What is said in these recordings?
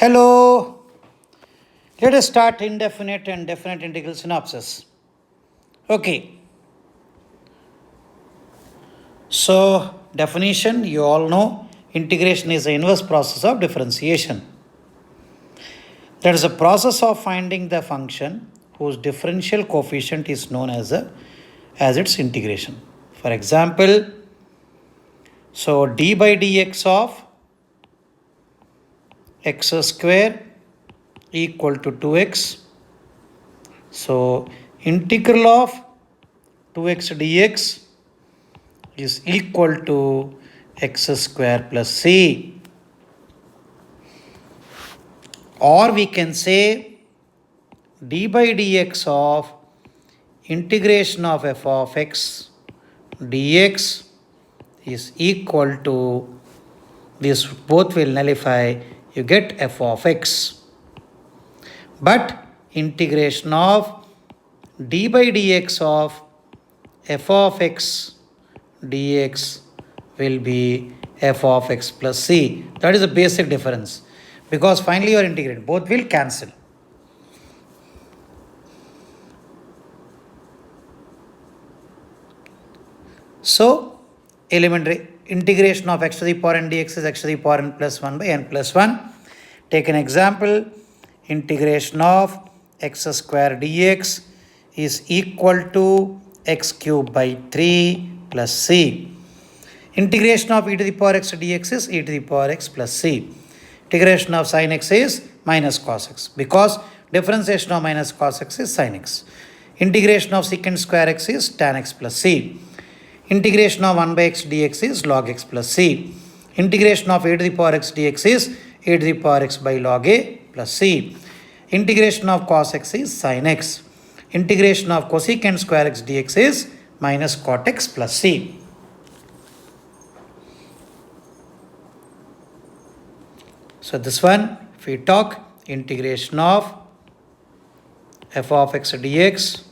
Hello, let us start indefinite and definite integral synopsis. Okay, so definition you all know integration is the inverse process of differentiation. That is a process of finding the function whose differential coefficient is known as its integration. For example, so d by dx of x square equal to 2x. So integral of 2x dx is equal to x square plus c. Or we can say d by dx of integration of f of x dx is equal to, this both will nullify, you get f of x. But integration of d by dx of f of x dx will be f of x plus c. That is the basic difference, because finally you are integrating, both will cancel. So elementary integration of x to the power n dx is x to the power n plus 1 by n plus 1. Take an example. Integration of x square dx is equal to x cube by 3 plus c. Integration of e to the power x dx is e to the power x plus c. Integration of sin x is minus cos x, because differentiation of minus cos x is sin x. Integration of secant square x is tan x plus c. Integration of 1 by x dx is log x plus c. Integration of a to the power x dx is a to the power x by log a plus c. Integration of cos x is sin x. Integration of cosecant square x dx is minus cot x plus c. So this one, if we talk integration of f of x dx,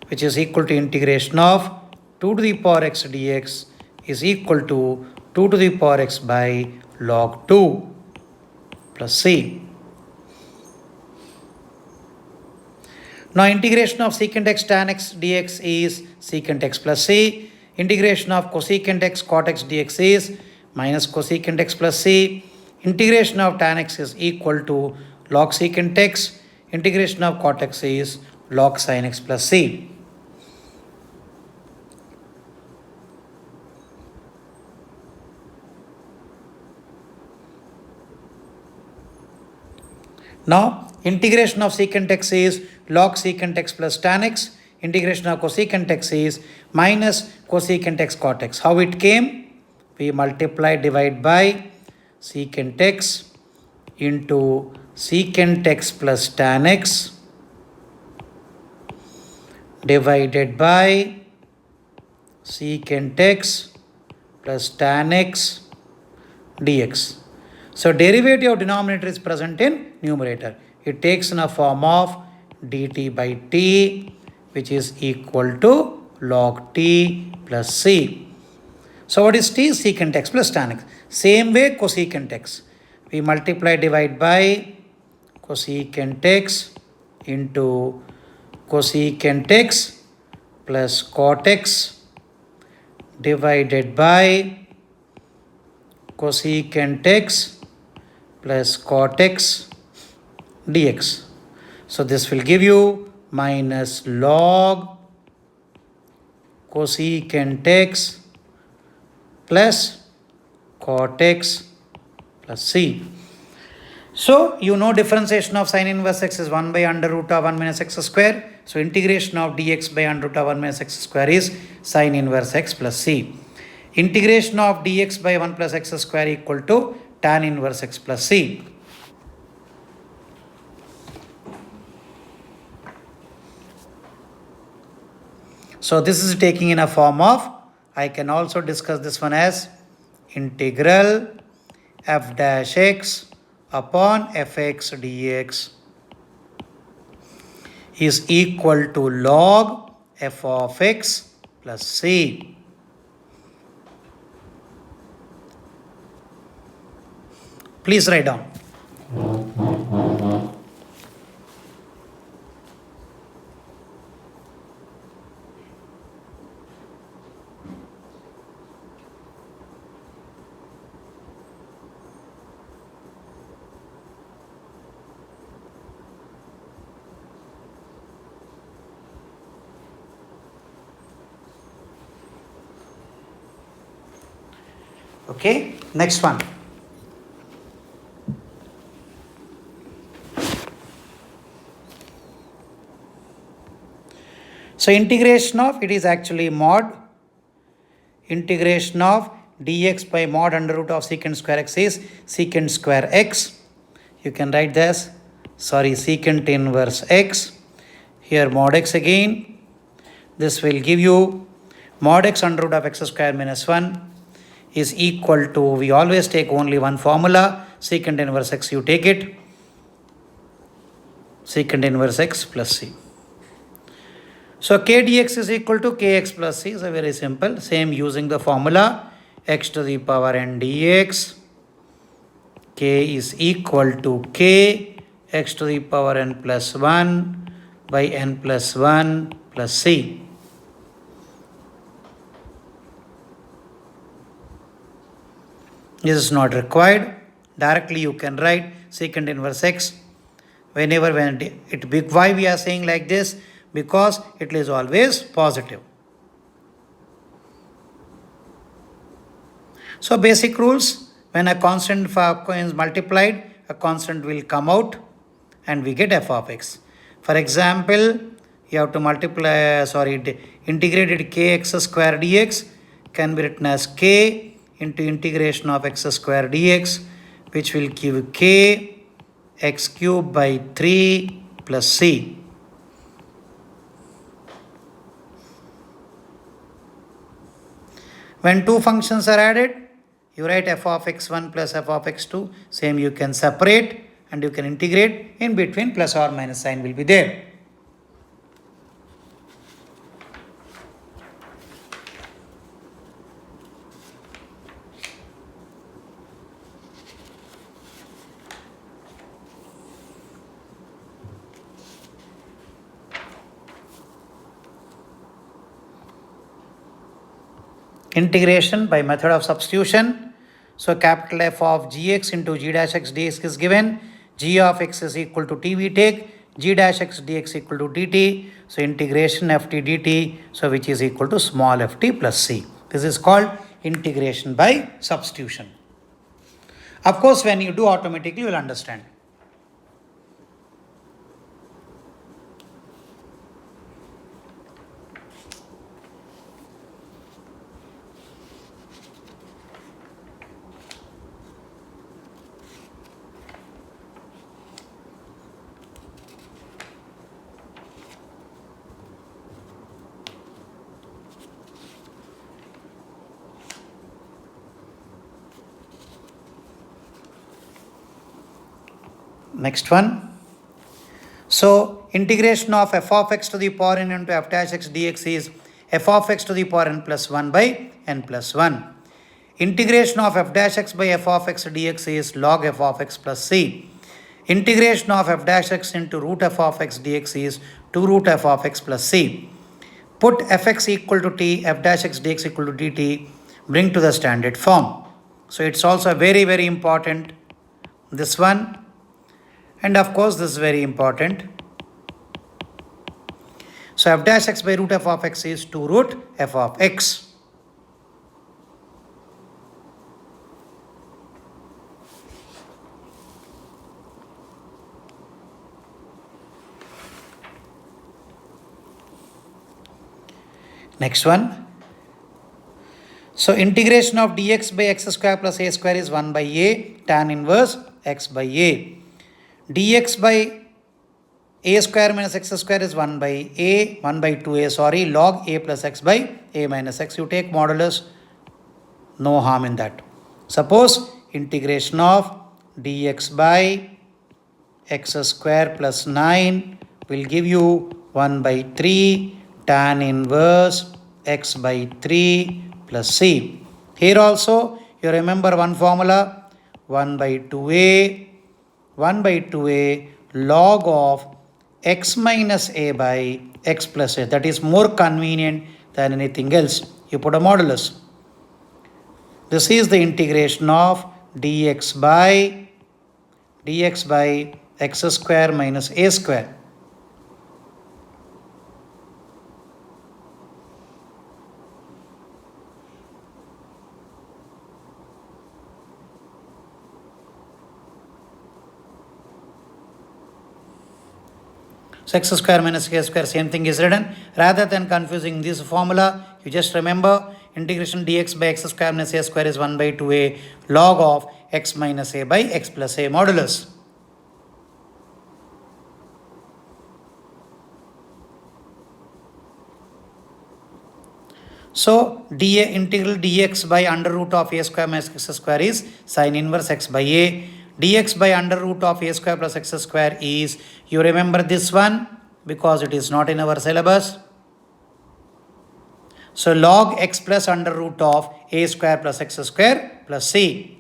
which is equal to integration of 2 to the power x dx is equal to 2 to the power x by log 2 plus c. Now integration of secant x tan x dx is secant x plus c. Integration of cosecant x cot x dx is minus cosecant x plus c. Integration of tan x is equal to log secant x. Integration of cot x is log sin x plus c. Now integration of secant x is log secant x plus tan x. Integration of cosecant x is minus cosecant x cot x. How it came? We multiply, divide by secant x into secant x plus tan x divided by secant x plus tan x dx. So derivative of denominator is present in numerator. It takes in a form of dt by t, which is equal to log t plus c. So what is t? Secant x plus tan x. Same way cosecant x. We multiply, divide by cosecant x into cosecant x plus cot x divided by cosecant x plus cot x dx. So this will give you minus log cosecant x plus cot x plus c. So you know differentiation of sin inverse x is 1 by under root of 1 minus x square. So integration of dx by under root of 1 minus x square is sin inverse x plus c. Integration of dx by 1 plus x square equal to tan inverse x plus c. So this is taking in a form of, I can also discuss this one as integral f dash x upon fx dx is equal to log f of x plus c. Please write down. Okay, next one. So integration of, it is actually mod integration of dx by mod under root of secant square x is secant square x. You can write this, secant inverse x. Here mod x again. This will give you mod x under root of x square minus 1 is equal to, we always take only one formula, secant inverse x, you take it, secant inverse x plus c. So k dx is equal to kx plus c, so very simple, same using the formula x to the power n dx, k is equal to k x to the power n plus 1 by n plus 1 plus c. This is not required. Directly you can write secant inverse x. When it big Y, we are saying like this because it is always positive. So basic rules, when a constant is multiplied, a constant will come out and we get f of x. For example, you have to integrated kx square dx can be written as k into integration of x square dx, which will give k x cube by 3 plus c. When two functions are added, you write f of x1 plus f of x2. Same you can separate and you can integrate. In between plus or minus sign will be there. Integration by method of substitution. So capital F of gx into g dash x dx is given. G of x is equal to t we take. G dash x dx equal to dt. So integration ft dt, so which is equal to small ft plus c. This is called integration by substitution. Of course, when you do automatically, you will understand. Next one. So integration of f of x to the power n into f dash x dx is f of x to the power n plus 1 by n plus 1. Integration of f dash x by f of x dx is log f of x plus c. Integration of f dash x into root f of x dx is 2 root f of x plus c. Put fx equal to t, f dash x dx equal to dt, bring to the standard form. So it's also very, very important, this one. And of course, this is very important. So f dash x by root f of x is 2 root f of x. Next one. So integration of dx by x square plus a square is 1 by a tan inverse x by a. Dx by a square minus x square is 1 by 2a, log a plus x by a minus x. You take modulus, no harm in that. Suppose integration of dx by x square plus 9 will give you 1 by 3 tan inverse x by 3 plus c. Here also you remember one formula, 1 by 2a log of x minus a by x plus a. That is more convenient than anything else. You put a modulus. This is the integration of dx by x square minus a square. So x square minus a square, same thing is written. Rather than confusing this formula, you just remember integration dx by x square minus a square is 1 by 2a log of x minus a by x plus a modulus. So dA integral dx by under root of a square minus x square is sin inverse x by a. Dx by under root of a square plus x square is, you remember this one because it is not in our syllabus. So log x plus under root of a square plus x square plus c.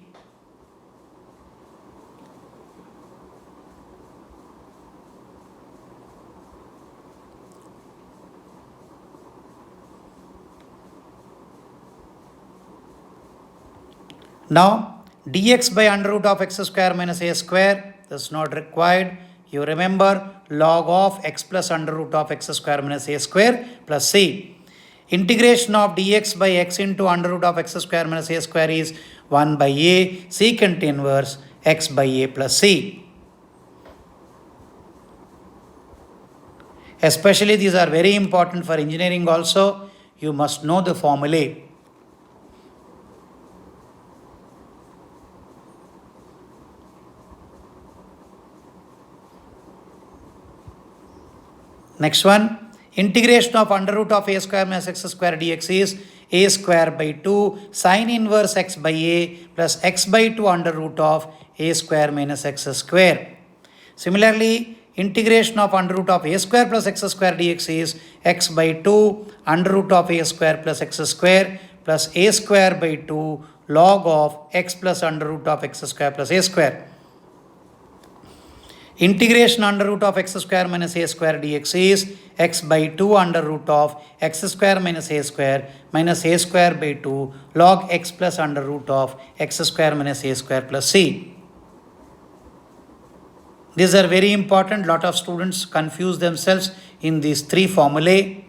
Now dx by under root of x square minus a square, that's not required. You remember log of x plus under root of x square minus a square plus c. Integration of dx by x into under root of x square minus a square is 1 by a secant inverse x by a plus c. Especially these are very important for engineering also. You must know the formulae. Next one, integration of under root of a square minus x square dx is a square by 2 sin inverse x by a plus x by 2 under root of a square minus x square. Similarly, integration of under root of a square plus x square dx is x by 2 under root of a square plus x square plus a square by 2 log of x plus under root of x square plus a square. Integration under root of x square minus a square dx is x by 2 under root of x square minus a square by 2 log x plus under root of x square minus a square plus c. These are very important. Lot of students confuse themselves in these three formulae.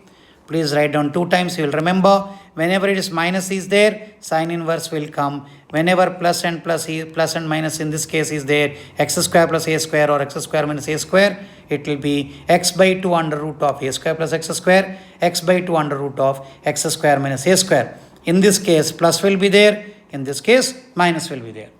Please write down 2 times. You will remember. Whenever it is minus is there, sin inverse will come. Whenever plus and minus in this case is there, x square plus a square or x square minus a square, it will be x by 2 under root of a square plus x square, x by 2 under root of x square minus a square. In this case, plus will be there. In this case, minus will be there.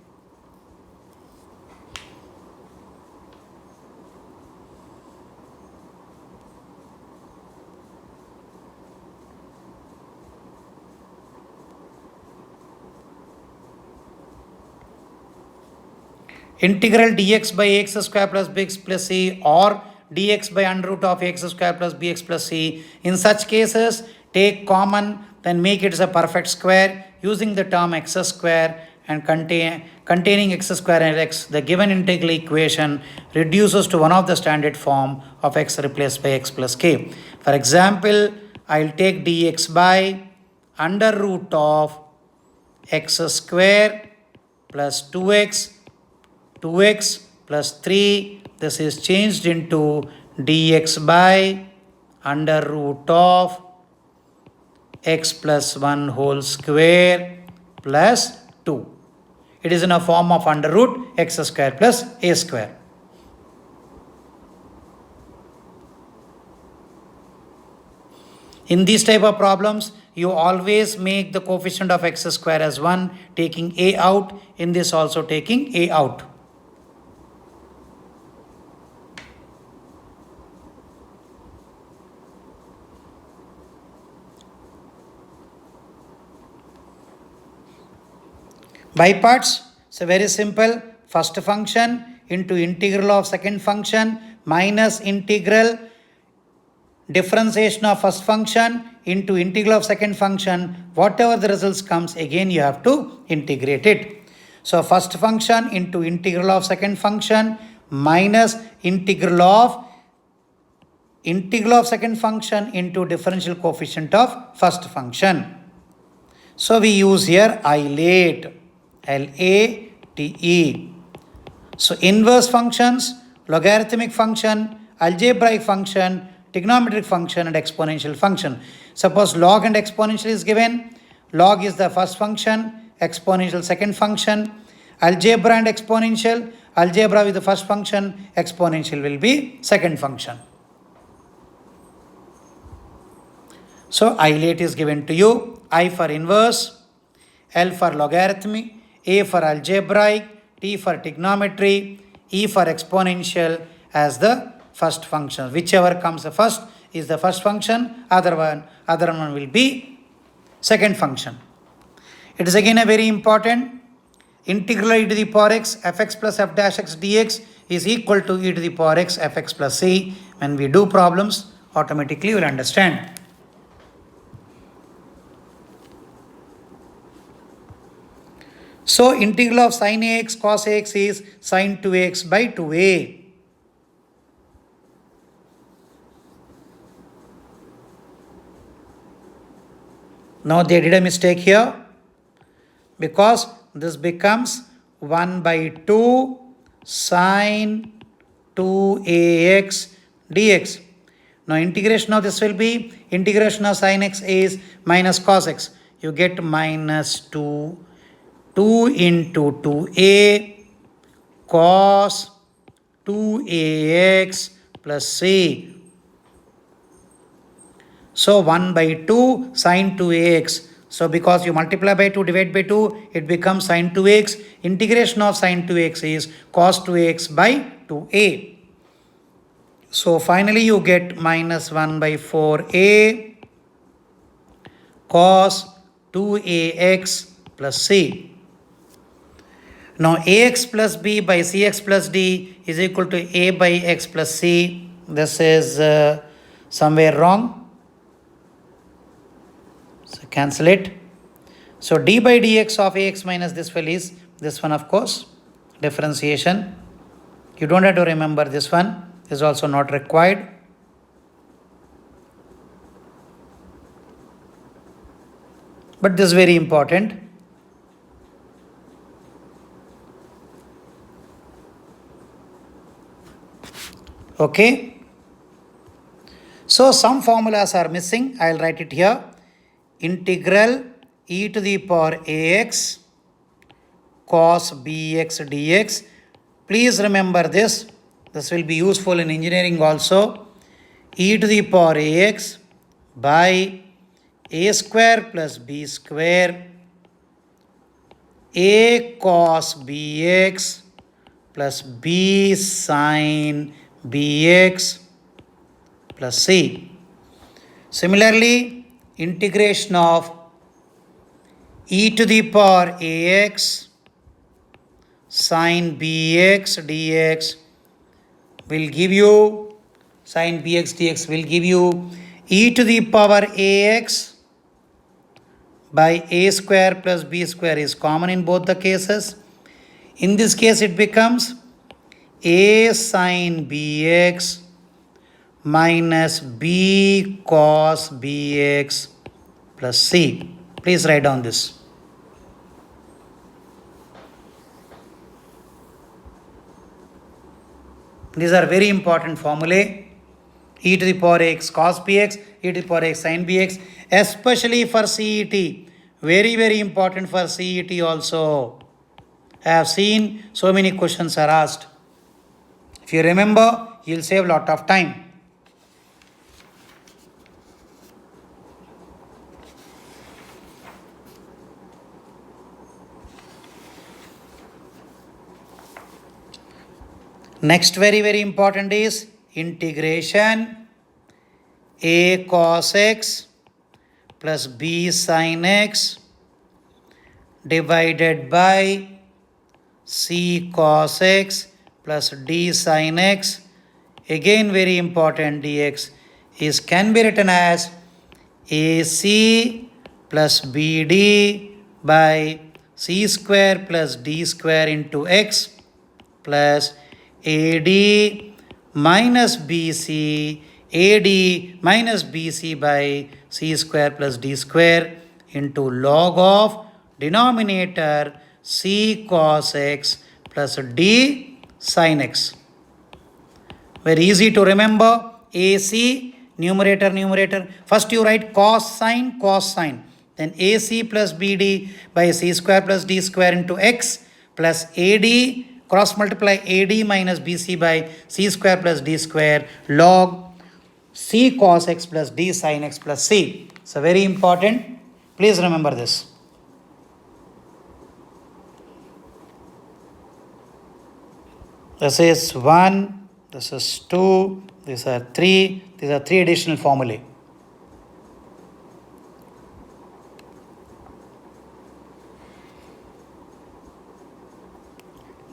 Integral dx by ax square plus bx plus c or dx by under root of x square plus bx plus c. In such cases, take common, then make it as a perfect square using the term x square and containing x square and x. The given integral equation reduces to one of the standard form of x replaced by x plus k. For example, I'll take dx by under root of x square plus 2x plus 3. This is changed into dx by under root of x plus 1 whole square plus 2. It is in a form of under root x square plus a square. In these type of problems, you always make the coefficient of x square as 1, taking a out. In this also taking a out. By parts, so very simple. First function into integral of second function minus integral differentiation of first function into integral of second function. Whatever the results comes, again you have to integrate it. So first function into integral of second function minus integral of second function into differential coefficient of first function. So we use here ILATE. LATE. So inverse functions, logarithmic function, algebraic function, trigonometric function and exponential function. Suppose log and exponential is given. Log is the first function, exponential second function. Algebra and exponential, algebra with the first function, exponential will be second function. So isolate is given to you. I for inverse, L for logarithmic, A for algebraic, T for trigonometry, E for exponential as the first function. Whichever comes first is the first function, other one will be second function. It is again a very important. Integral e to the power x fx plus f dash x dx is equal to e to the power x fx plus c. When we do problems, automatically you will understand. So integral of sin ax cos ax is sin 2x by 2a. Now they did a mistake here, because this becomes 1 by 2 sin 2ax dx. Now integration of this will be, integration of sin x is minus cos x. You get minus 2 into 2a cos 2ax plus c. So 1 by 2 sin 2ax. So because you multiply by 2, divide by 2, it becomes sin 2x. Integration of sin 2x is cos 2x by 2a. So finally you get minus 1 by 4a cos 2ax plus c. Now ax plus b by cx plus d is equal to a by x plus c. This is somewhere wrong. So cancel it. So d by dx of ax minus this will is this one, of course, differentiation. You don't have to remember this one, is also not required. But this is very important. Okay. So some formulas are missing. I will write it here. Integral e to the power ax cos bx dx. Please remember this. This will be useful in engineering also. E to the power ax by a square plus b square a cos bx plus b sin bx plus c. Similarly, integration of e to the power ax sin bx dx will give you, sin bx dx will give you e to the power ax by a square plus b square is common in both the cases. In this case it becomes a sin bx minus b cos bx plus c. Please write down this. These are very important formulae. E to the power x cos bx, e to the power x sin bx, especially for CET. Very, very important for CET also. I have seen so many questions are asked. If you remember, you will save a lot of time. Next very, very important is integration a cos x plus b sin x divided by c cos x plus d sin x. Again very important, dx is can be written as ac plus bd by c square plus d square into x plus AD minus BC, AD minus BC by C square plus D square into log of denominator C cos x plus D sin x. Very easy to remember. AC, numerator. First you write cos sine. Then AC plus BD by C square plus D square into x plus AD, cross multiply AD minus BC by C square plus D square log C cos x plus D sin x plus C. So very important. Please remember this. This is 1, this is 2, these are 3. These are 3 additional formulae.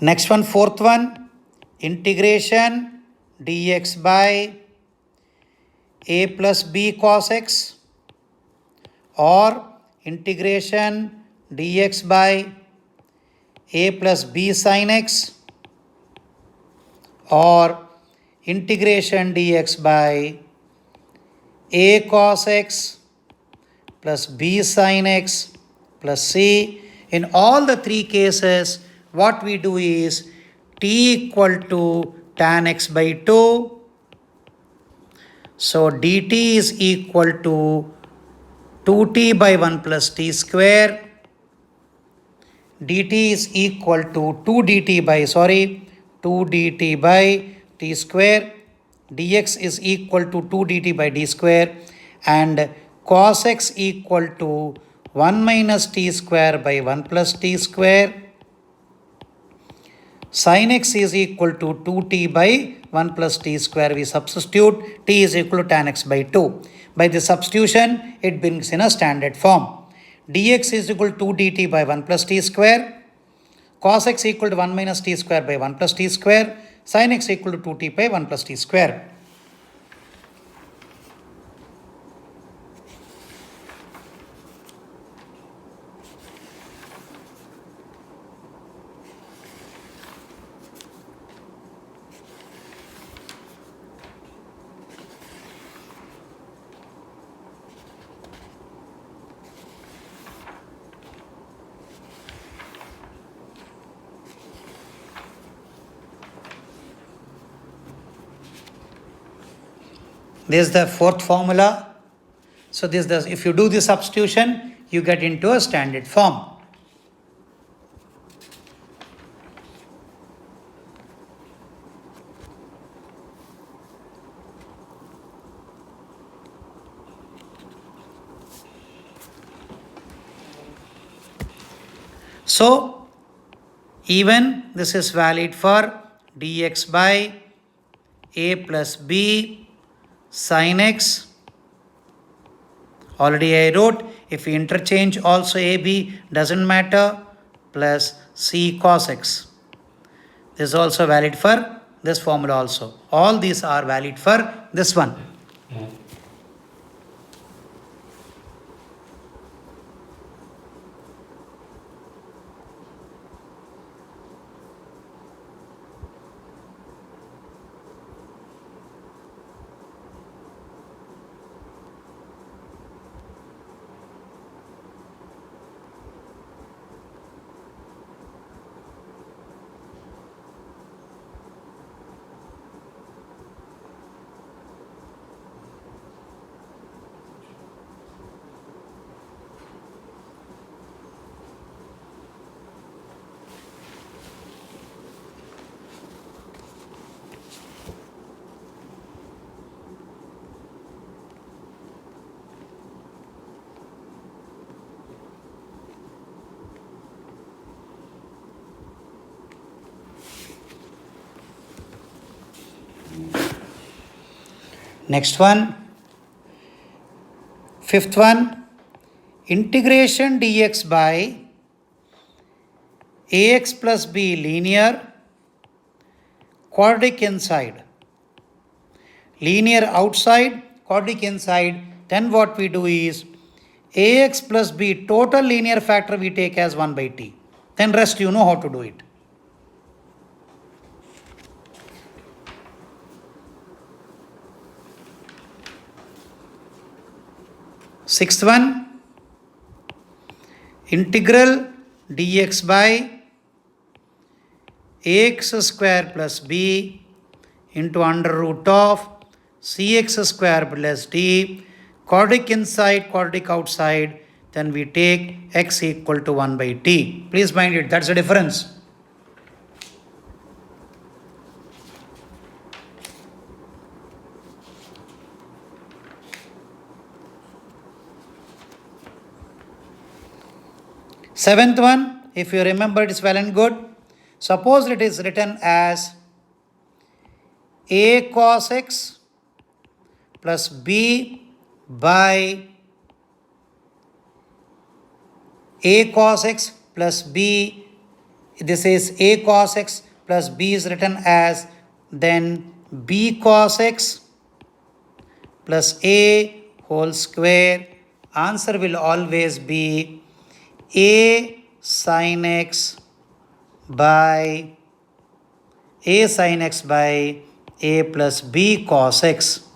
Next one, fourth one, integration dx by a plus b cos x or integration dx by a plus b sin x or integration dx by a cos x plus b sin x plus c. In all the 3 cases, what we do is t equal to tan x by 2. So dt is equal to 2t by 1 plus t square. dt is equal to 2 dt by t square. dx is equal to 2 dt by d square. And cos x equal to 1 minus t square by 1 plus t square. Sin x is equal to 2t by 1 plus t square. We substitute t is equal to tan x by 2. By the substitution, it brings in a standard form. dx is equal to 2 dt by 1 plus t square. Cos x equal to 1 minus t square by 1 plus t square. Sin x equal to 2t by 1 plus t square. This is the fourth formula. So if you do the substitution, you get into a standard form. So even this is valid for dx by a plus b sin x. Already I wrote, if we interchange also ab, doesn't matter, plus c cos x. This is also valid for this formula also. All these are valid for this one. Next one, fifth one, integration dx by ax plus b linear, quadratic inside. Linear outside, quadratic inside. Then what we do is ax plus b total linear factor we take as 1 by t. Then rest you know how to do it. Sixth one, integral dx by ax square plus b into under root of cx square plus d, quadratic inside, quadratic outside, then we take x equal to 1 by t. Please mind it, that's the difference. Seventh one, if you remember, it is well and good. Suppose it is written as a cos x plus b by a cos x plus b. This is a cos x plus b is written as then b cos x plus a whole square. Answer will always be a sin x by a plus b cos x.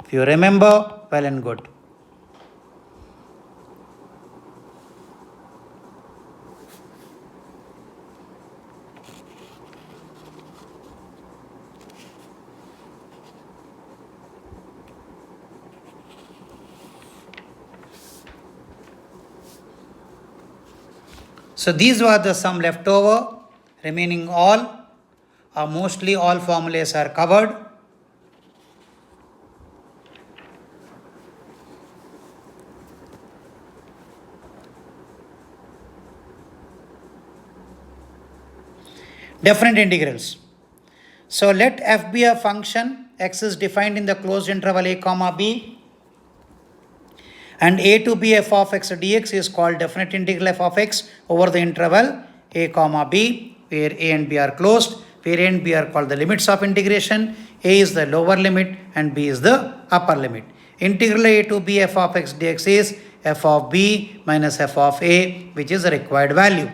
If you remember, well and good. So these were the sum left over. Remaining all or mostly all formulas are covered. Definite integrals. So let f be a function. X is defined in the closed interval a comma b. And a to b f of x dx is called definite integral f of x over the interval a comma b, where a and b are closed, where a and b are called the limits of integration. A is the lower limit and b is the upper limit. Integral a to b f of x dx is f of b minus f of a, which is the required value.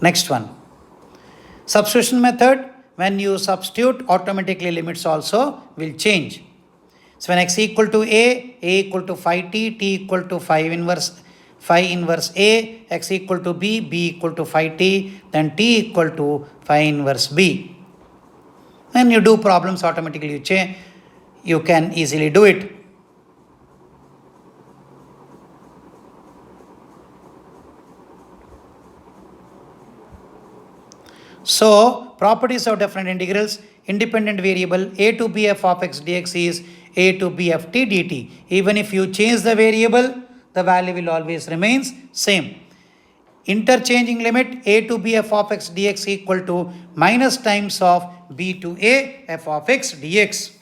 Next one, substitution method. When you substitute, automatically limits also will change. So when x equal to a equal to phi t, t equal to phi inverse a, x equal to b equal to phi t, then t equal to phi inverse b. When you do problems, automatically you change. You can easily do it. So, properties of definite integrals. Independent variable a to b f of x dx is a to b f t dt. Even if you change the variable, the value will always remains same. Interchanging limit a to b f of x dx equal to minus times of b to a f of x dx.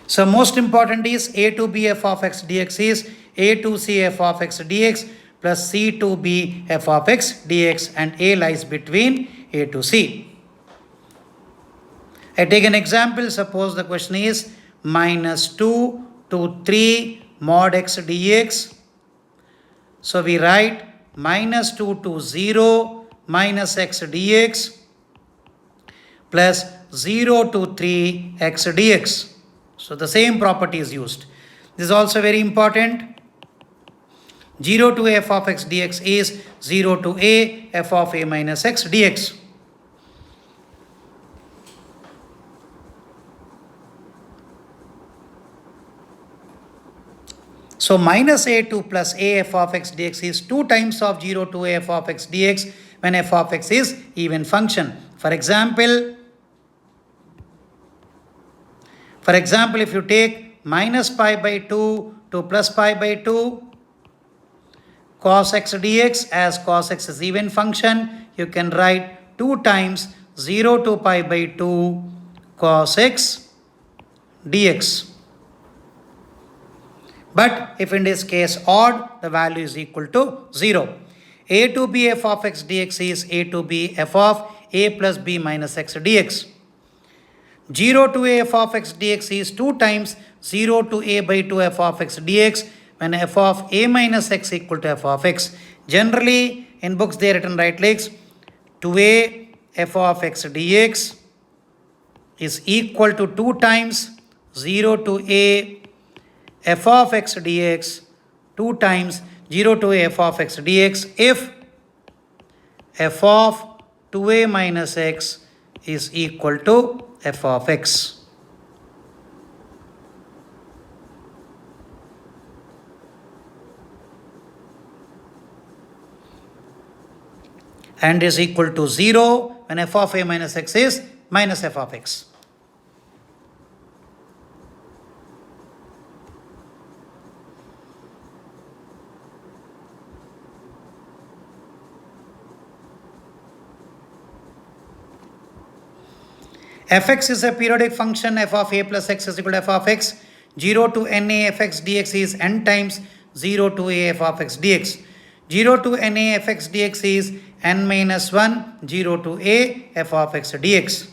So most important is a to b f of x dx is a to c f of x dx plus c to b f of x dx, and a lies between a to c. I take an example. Suppose the question is minus 2 to 3 mod x dx. So we write minus 2 to 0 minus x dx plus 0 to 3 x dx. So the same property is used. This is also very important. 0 to a f of x dx is 0 to a f of a minus x dx. So minus a2 plus a f of x dx is 2 times of 0 to a f of x dx when f of x is even function. For example, if you take minus pi by 2 to plus pi by 2 cos x dx, as cos x is even function, you can write 2 times 0 to pi by 2 cos x dx. But if in this case odd, the value is equal to 0. A to b f of x dx is a to b f of a plus b minus x dx. 0 to a f of x dx is 2 times 0 to a by 2 f of x dx when f of a minus x equal to f of x. Generally, in books they are written right legs. 2a f of x dx is equal to 2 times 0 to a f of x dx, 2 times 0 to a f of x dx if f of 2a minus x is equal to f of x. And is equal to 0 when f of a minus x is minus f of x. Fx is a periodic function. F of a plus x is equal to f of x. 0 to na fx dx is n times 0 to a f of x dx. 0 to na fx dx is n minus 1, 0 to a f of x dx.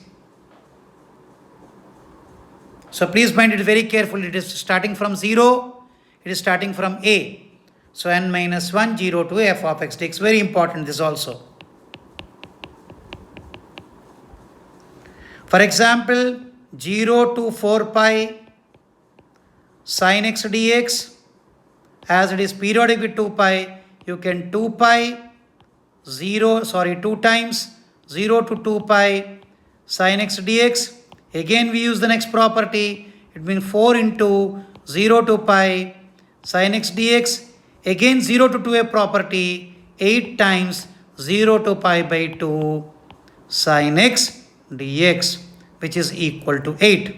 So please mind it very carefully. It is starting from 0. It is starting from a. So n minus 1, 0 to a f of x dx. Very important this also. For example, 0 to 4 pi sin x dx, as it is periodic with 2 pi, you can 2 times 0 to 2 pi sin x dx. Again we use the next property. It means 4 into 0 to pi sin x dx. Again 0 to 2a property, 8 times 0 to pi by 2 sin x dx, which is equal to 8.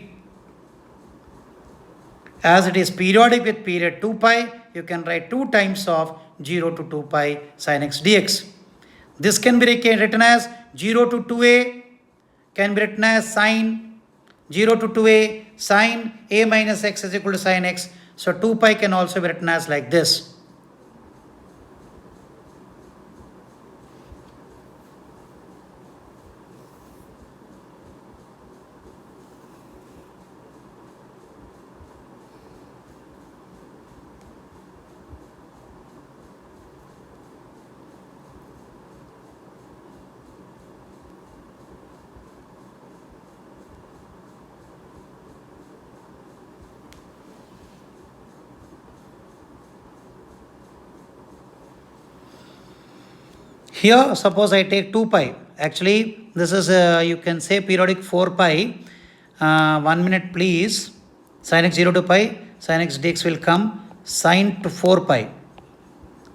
As it is periodic with period 2 pi, you can write 2 times of 0 to 2 pi sin x dx. This can be written as 0 to 2a, can be written as sin 0 to 2a sin a minus x is equal to sin x. So 2 pi can also be written as like this. Here, suppose I take 2 pi. Actually, this is, you can say periodic 4 pi. 1 minute please. Sin x 0 to pi, sin x dx will come sin to 4 pi.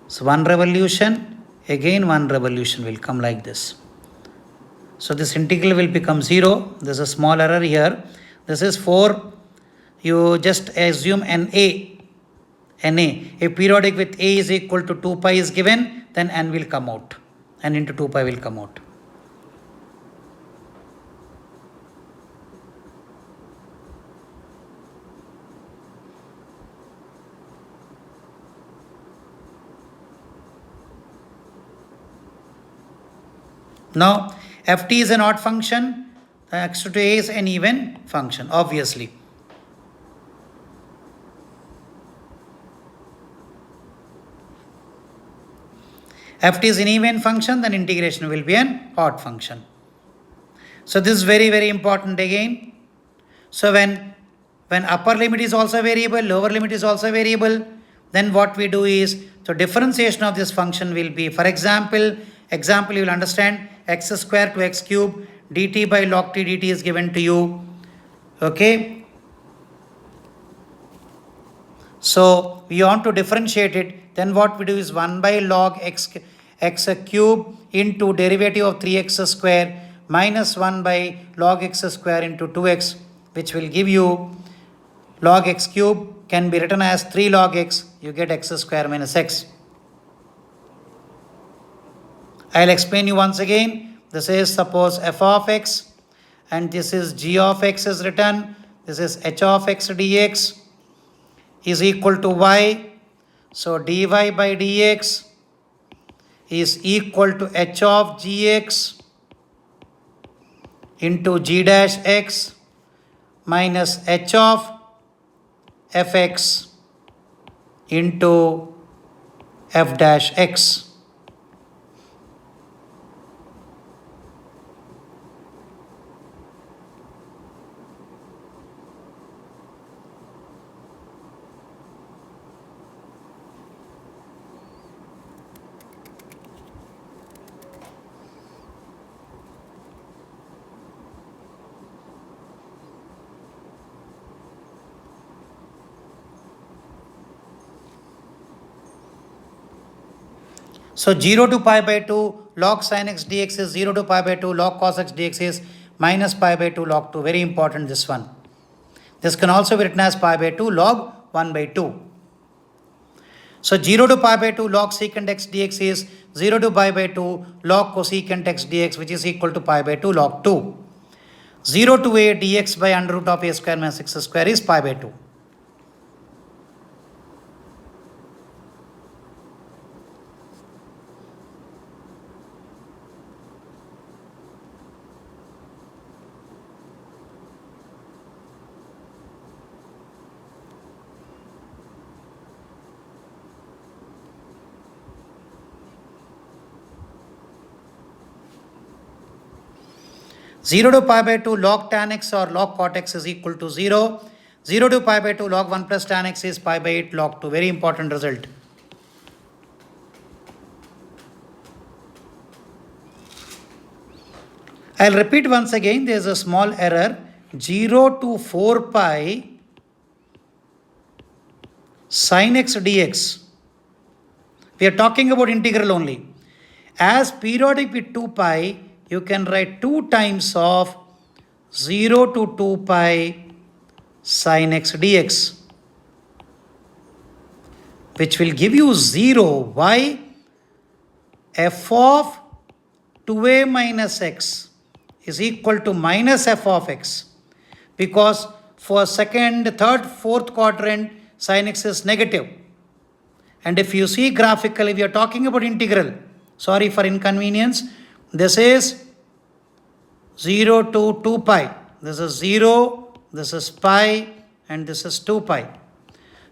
So, 1 revolution, again 1 revolution will come like this. So, this integral will become 0. There is a small error here. This is 4. You just assume NA. A periodic with a is equal to 2 pi is given, then n will come out. N into 2 pi will come out. Now, ft is an odd function, x to a is an even function, obviously. Ft is an even function, then integration will be an odd function. So this is very, very important again. So when upper limit is also variable, lower limit is also variable, then what we do is, so differentiation of this function will be, for example, you will understand x square to x cube dt by log t dt is given to you. Okay. So we want to differentiate it. Then what we do is 1 by log x cube into derivative of 3x square minus 1 by log x square into 2x, which will give you log x cube can be written as 3 log x. You get x square minus x. I'll explain you once again. This is suppose f of x and this is g of x is written. This is h of x dx is equal to y. So dy by dx is equal to h of gx into g dash x minus h of fx into f dash x. So 0 to pi by 2 log sin x dx is 0 to pi by 2 log cos x dx is minus pi by 2 log 2. Very important, this one. This can also be written as pi by 2 log 1 by 2. So 0 to pi by 2 log secant x dx is 0 to pi by 2 log cosecant x dx, which is equal to pi by 2 log 2. 0 to a dx by under root of a square minus x square is pi by 2. Zero to pi by 2 log tan x or log cot x is equal to 0. 0 to pi by 2 log 1 plus tan x is pi by 8 log 2. Very important result. I'll repeat once again, there is a small error. 0 to 4 pi sin x dx. We are talking about integral only. As periodic with 2 pi, you can write 2 times of 0 to 2 pi sin x dx, which will give you 0. Why? F of 2a minus x is equal to minus f of x, because for second, third, fourth quadrant sin x is negative. And if you see graphically, we are talking about integral. Sorry for inconvenience. This is 0 to 2 pi. This is 0, this is pi, and this is 2 pi.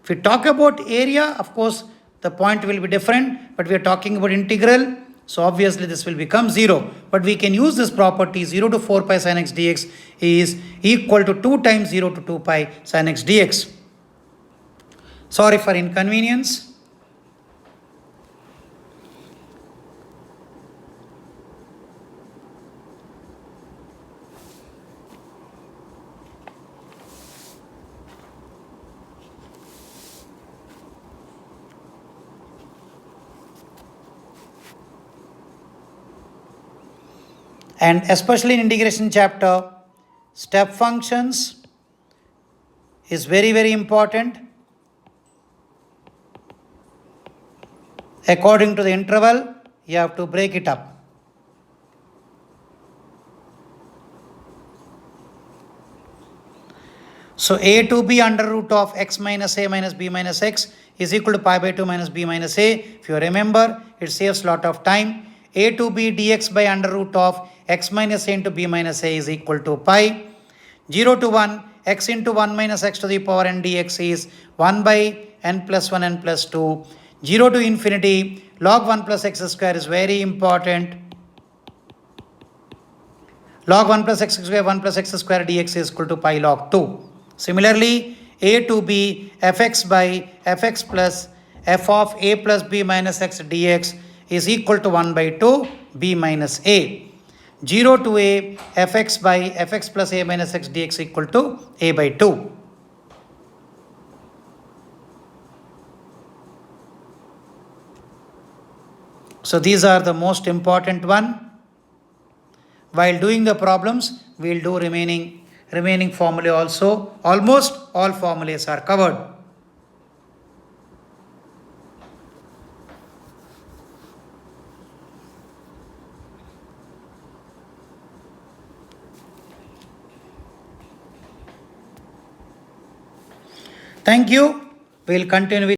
If we talk about area, of course, the point will be different, but we are talking about integral. So obviously this will become 0. But we can use this property. 0 to 4 pi sin x dx is equal to 2 times 0 to 2 pi sin x dx. Sorry for inconvenience. And especially in integration chapter, step functions is very, very important. According to the interval, you have to break it up. So a to b under root of x minus a minus b minus x is equal to pi by 2 minus b minus a. If you remember, it saves a lot of time. A to b dx by under root of x minus a into b minus a is equal to pi. 0 to 1 x into 1 minus x to the power n dx is 1 by n plus 1 n plus 2. 0 to infinity log 1 plus x square is very important. Log 1 plus x square 1 plus x square dx is equal to pi log 2. Similarly, a to b fx by fx plus f of a plus b minus x dx is equal to 1 by 2 b minus a. 0 to a fx by fx plus a minus x dx equal to a by 2. So these are the most important one. While doing the problems, we will do remaining formulae also. Almost all formulas are covered. Thank you. We will continue with